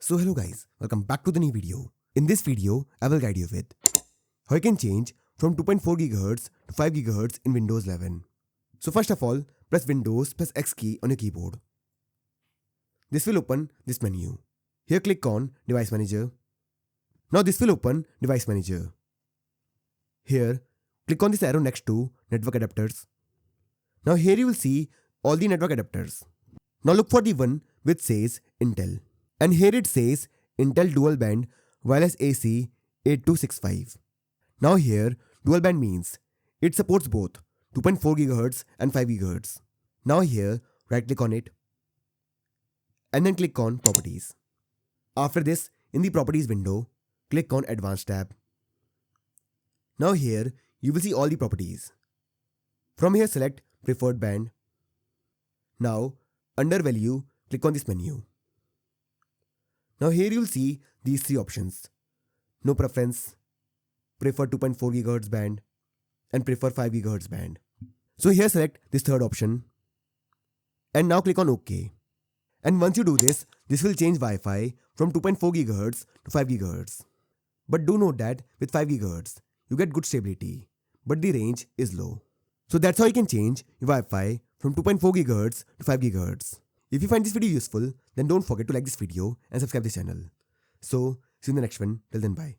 So hello guys, welcome back to the new video. In this video, I will guide you with how you can change from 2.4 GHz to 5 GHz in Windows 11. So first of all, press Windows plus X key on your keyboard. This will open this menu. Here click on Device Manager. Now this will open Device Manager. Here, click on this arrow next to Network Adapters. Now here you will see all the network adapters. Now look for the one which says Intel. And here it says Intel Dual Band Wireless AC 8265. Now here dual band means it supports both 2.4 GHz and 5 GHz. Now here right click on it and then click on Properties. After this, in the Properties window, click on Advanced tab. Now here you will see all the properties. From here select Preferred Band. Now under Value, click on this menu. Now here you will see these three options: No Preference, Prefer 2.4 GHz band, and Prefer 5 GHz band. So here select this third option and now click on OK. And once you do this, this will change Wi-Fi from 2.4 GHz to 5 GHz. But do note that with 5 GHz, you get good stability, but the range is low. So that's how you can change your Wi-Fi from 2.4 GHz to 5 GHz. If you find this video useful, then don't forget to like this video and subscribe this channel. So, see you in the next one. Till then, bye.